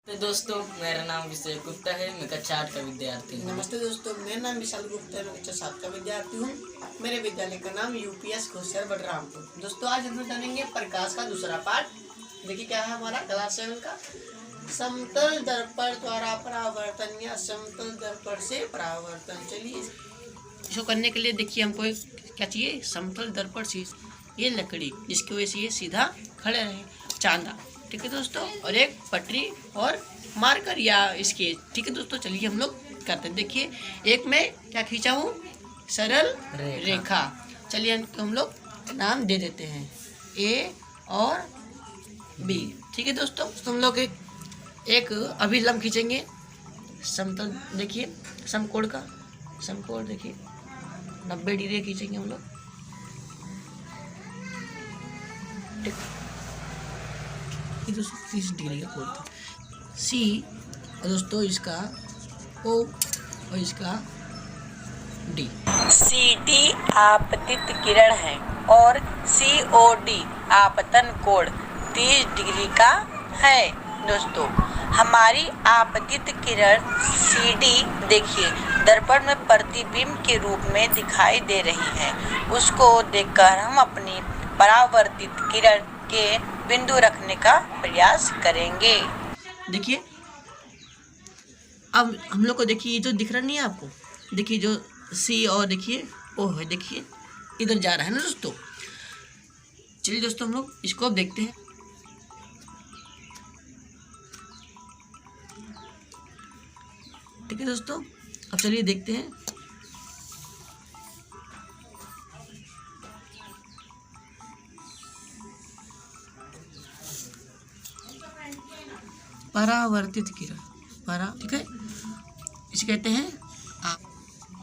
तो दोस्तों, मेरा नाम विषय गुप्ता है। मैं कक्षा 8 का विद्यार्थी हूँ। नमस्ते दोस्तों, मेरा नाम विशाल गुप्ता है। मैं कक्षा 7 का विद्यार्थी हूँ। मेरे विद्यालय का नाम यूपीएस घोषर बलरामपुर। दोस्तों, आज हम जानेंगे प्रकाश का दूसरा पाठ। देखिए क्या है हमारा क्लास 7 का समतल दर्पण द्वारा परावर्तन या समतल दर्पण से परावर्तन। चलिए इसको करने के लिए देखिए हमको क्या चाहिए, समतल दर्पण से ये लकड़ी जिसकी वजह से ये सीधा खड़े रहे, चांदा, ठीक है दोस्तों, और एक पटरी और मार्कर या स्केच। ठीक है दोस्तों, चलिए हम लोग करते हैं। देखिए एक में क्या खींचा हूँ, सरल रेखा। चलिए हम लोग नाम दे देते हैं ए और बी। ठीक है दोस्तों, तो हम लोग एक अभिलंब खींचेंगे समतल। देखिए समकोण का समकोण देखिए 90 डिग्री खींचेंगे हम लोग। ठीक, 30 डिग्री का कोण सी, और दोस्तों इसका ओ और इसका डी। सी डी आपतित किरण है और सी ओ डी आपतन कोण 30 डिग्री का है। दोस्तों हमारी आपतित किरण सी डी देखिए दर्पण में प्रतिबिंब के रूप में दिखाई दे रही है। उसको देखकर हम अपनी परावर्तित किरण के बिंदु रखने का प्रयास करेंगे। देखिए अब हम लोग को देखिए ये जो दिख रहा नहीं है आपको, देखिए जो सी और देखिए ओ है, देखिए इधर जा रहा है ना दोस्तों। चलिए दोस्तों हम लोग इसको अब देखते हैं। ठीक है दोस्तों, अब चलिए देखते हैं। परावर्तित किरण, ठीक है, इसे कहते हैं आप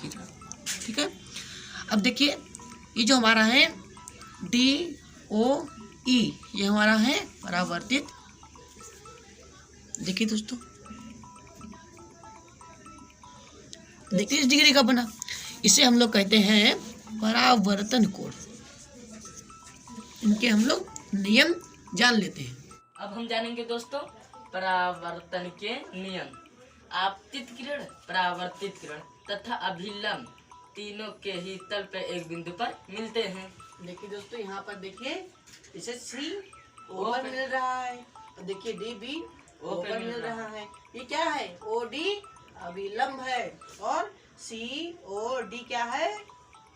किरण। ठीक है, अब देखिए ये जो हमारा है डी ओ ई, ये हमारा है परावर्तित। देखिए दोस्तों 30 डिग्री का बना, इसे हम लोग कहते हैं परावर्तन कोण। इनके हम लोग नियम जान लेते हैं। अब हम जानेंगे दोस्तों परावर्तन के नियम। आपतित किरण, परावर्तित किरण तथा अभिलंब तीनों के ही तल पे एक बिंदु पर मिलते हैं। देखिए दोस्तों यहाँ पर देखिए इसे सी ओ पर मिल रहा है, और देखिए डी भी ओ पर मिल रहा है। ये क्या है, ओ डी अभिलंब है और सी ओ डी क्या है,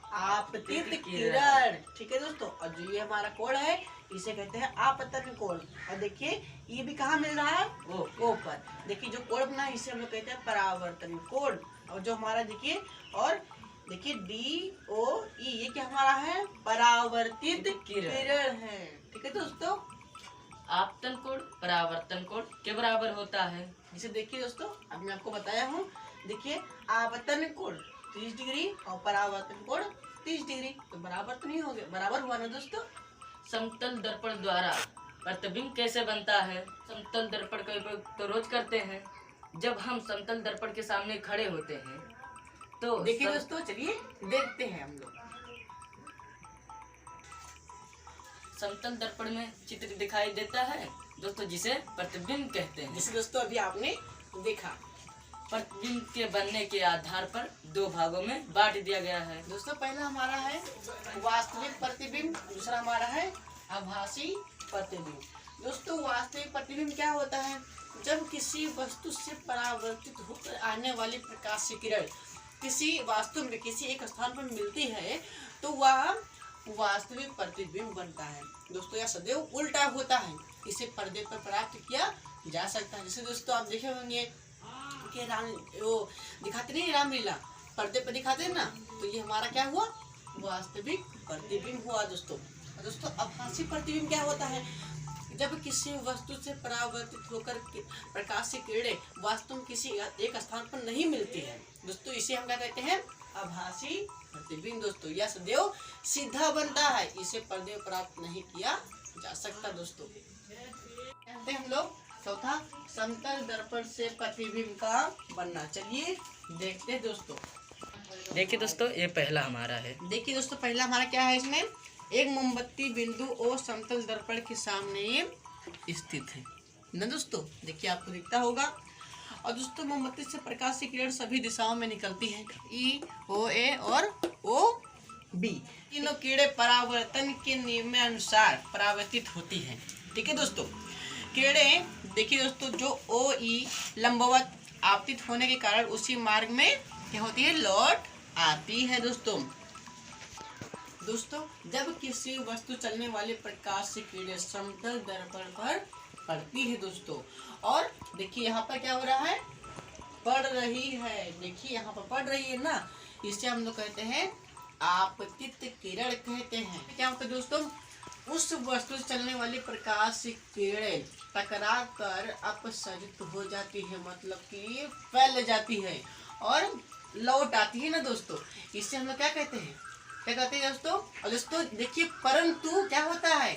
आपतित किरण। ठीक है दोस्तों, और जो ये हमारा कोण है इसे कहते हैं आपतन कोण। और देखिए ये भी कहाँ मिल रहा है, ओ पर। देखिए जो कोण बना है इसे हम लोग कहते हैं परावर्तन कोण। और जो हमारा देखिए और देखिए डी ओ ई, ये क्या हमारा है, परावर्तित किरण है। ठीक है दोस्तों, आपतन कोण परावर्तन कोण के बराबर होता है। जिसे देखिए दोस्तों अब मैं आपको बताया हूँ। देखिए आपतन कोण 30 डिग्री और परावर्तन कोण 30 डिग्री, तो बराबर तो नहीं हो गया, बराबर हुआ ना दोस्तों। समतल दर्पण द्वारा प्रतिबिंब कैसे बनता है। समतल दर्पण का उपयोग तो रोज करते हैं। जब हम समतल दर्पण के सामने खड़े होते हैं तो देखिए दोस्तों, चलिए देखते हैं हम लोग। समतल दर्पण में चित्र दिखाई देता है दोस्तों, जिसे प्रतिबिंब कहते हैं। जिसे दोस्तों अभी आपने देखा, प्रतिबिंब के बनने के आधार पर दो भागों में बांट दिया गया है। दोस्तों पहला हमारा है वास्तविक प्रतिबिंब, दूसरा हमारा है आभासी प्रतिबिंब। दोस्तों वास्तविक प्रतिबिंब क्या होता है, जब किसी वस्तु से परावर्तित होकर आने वाली प्रकाश की किरण किसी वास्तु में किसी एक स्थान पर मिलती है तो वह वास्तविक प्रतिबिंब बनता है। दोस्तों यह सदैव उल्टा होता है, इसे पर्दे पर प्राप्त किया जा सकता है। जैसे दोस्तों आप देखे होंगे कि राम वो दिखाते नहीं, रामलीला पर्दे पर दिखाते हैं ना, तो ये हमारा क्या हुआ, वास्तविक प्रतिबिंब हुआ दोस्तों। दोस्तों आभासी प्रतिबिंब क्या होता है, जब किसी वस्तु से परावर्तित होकर प्रकाश की किरणें वास्तव में किसी एक स्थान पर नहीं मिलती है दोस्तों, इसे हम क्या कहते हैं, आभासी प्रतिबिंब। दोस्तों यह सदैव सीधा बनता है, इसे पर्दे पर प्राप्त नहीं किया जा सकता। दोस्तों हम लोग चौथा समतल दर्पण से प्रतिबिंब का बनना। चलिए देखते हैं दोस्तों। देखिए दोस्तों ये पहला हमारा है। देखिए दोस्तों पहला हमारा क्या है, इसमें एक मोमबत्ती बिंदु ओ समतल दर्पण के सामने स्थित है। न दोस्तों, देखिए आपको दिखता होगा। और दोस्तों मोमबत्ती से प्रकाश की किरण सभी दिशाओं में निकलती है, ई, ओ, ए और ओ, बी। तीनों किरणें परावर्तन के नियमानुसार परावर्तित होती हैं। ठीक है दोस्तों, किरणें देखिए दोस्तों, जो ओ, ई लंबवत आपतित होने के कारण उसी मार्ग में क्या होती है, लौट आती है। दोस्तों जब किसी वस्तु चलने वाले प्रकाश की किरणें समतल दर्पण पर पड़ती है दोस्तों, और देखिए यहाँ पर क्या हो रहा है, पड़ रही है, देखिए यहाँ पर पड़ रही है ना, इसे हम लोग कहते हैं आपतित किरण कहते हैं। क्या होता है दोस्तों, उस वस्तु से चलने वाली प्रकाश की किरणें टकरा कर अपसरित हो जाती है, मतलब कि फैल जाती है और लौट आती है ना दोस्तों, इससे हम लोग क्या कहते हैं, क्या कहते हैं दोस्तों। और दोस्तों देखिए, परंतु क्या होता है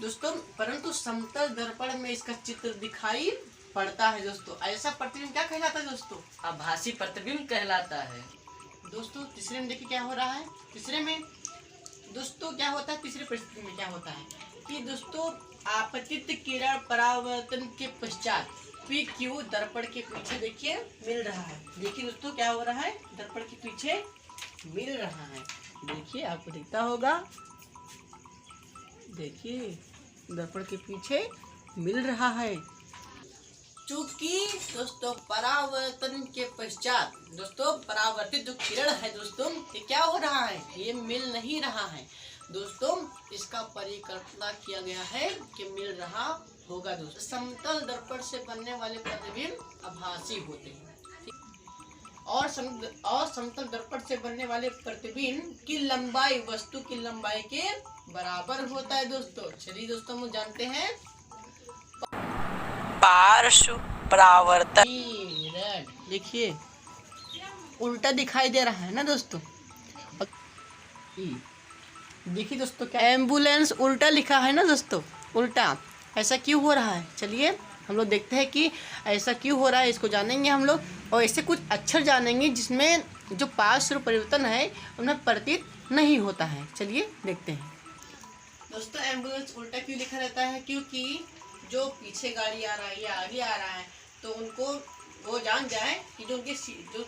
दोस्तों, परंतु समतल दर्पण में इसका चित्र दिखाई पड़ता है दोस्तों। ऐसा प्रतिबिंब क्या कहलाता है दोस्तों, आभासी प्रतिबिंब कहलाता है। दोस्तों तीसरे में देखिए क्या हो रहा है, तीसरे में दोस्तों क्या होता है, तीसरे परिस्थिति में क्या होता है कि दोस्तों आपतित किरण परावर्तन के पश्चात पी क्यू दर्पण के पीछे देखिए मिल रहा है। देखिए दोस्तों क्या हो रहा है, दर्पण के पीछे मिल रहा है, देखिए आपको दिखता होगा, देखिए दर्पण के पीछे मिल रहा है। चूंकि दोस्तों परावर्तन के पश्चात दोस्तों परावर्तित जो किरण है दोस्तों, ये क्या हो रहा है, ये मिल नहीं रहा है दोस्तों, इसका परिकल्पना किया गया है कि मिल रहा होगा दोस्तों। समतल दर्पण से बनने वाले प्रतिबिंब आभासी होते हैं, और समतल दर्पण से बनने वाले प्रतिबिंब की लंबाई वस्तु की लंबाई के बराबर होता है दोस्तों। चलिए दोस्तों हम जानते हैं पार्श्व परावर्तन। रेड देखिए उल्टा दिखाई दे रहा है ना दोस्तों, देखिए दोस्तों क्या एम्बुलेंस उल्टा लिखा है ना दोस्तों, उल्टा ऐसा क्यों हो रहा है, चलिए हम लोग देखते हैं कि ऐसा क्यों हो रहा है, इसको जानेंगे हम लोग। और ऐसे कुछ अक्षर जानेंगे जिसमें जो पार्श्व परिवर्तन है उनमें प्रतीत नहीं होता है, चलिए देखते हैं। दोस्तों एम्बुलेंस उल्टा क्यों लिखा रहता है, क्योंकि जो पीछे गाड़ी आ रहा है या आगे आ रहा है तो उनको वो जान जाए कि जो उनके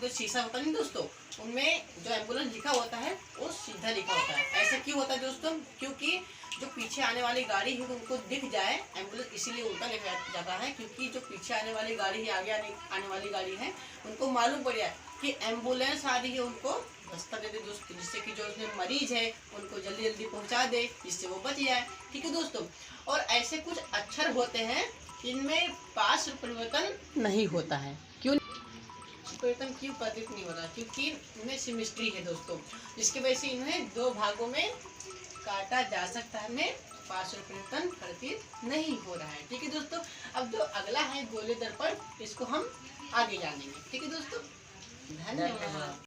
शीशा होता है नहीं दोस्तों, उनमें जो एम्बुलेंस लिखा होता है वो सीधा लिखा होता है। ऐसा क्यों होता है दोस्तों, क्योंकि जो पीछे आने वाली गाड़ी है उनको दिख जाए एम्बुलेंस, इसीलिए उल्टा लिखा जाता है, क्योंकि जो पीछे आने वाली गाड़ी है, आगे आने वाली गाड़ी है, उनको मालूम पड़ जाए कि एम्बुलेंस आ रही है, उनको रास्ता दे दे दोस्तों, जिससे कि जो उसमें मरीज है उनको जल्दी जल्दी पहुंचा दे, जिससे वो बच जाए। ठीक है दोस्तों, और ऐसे कुछ अक्षर होते हैं जिनमें पार्श्व परिवर्तन नहीं होता है। क्यों परिवर्तन क्यों प्रतीत नहीं होता, क्योंकि इनमें सिमिट्री है दोस्तों, जिसकी वजह से इन्हें दो भागों में काटा जा सकता है, इनमें पार्श्व परिवर्तन प्रतीत नहीं हो रहा है। ठीक है दोस्तों, अब जो अगला है गोले दर्पण, इसको हम आगे जानेंगे। ठीक है दोस्तों, धन्यवाद।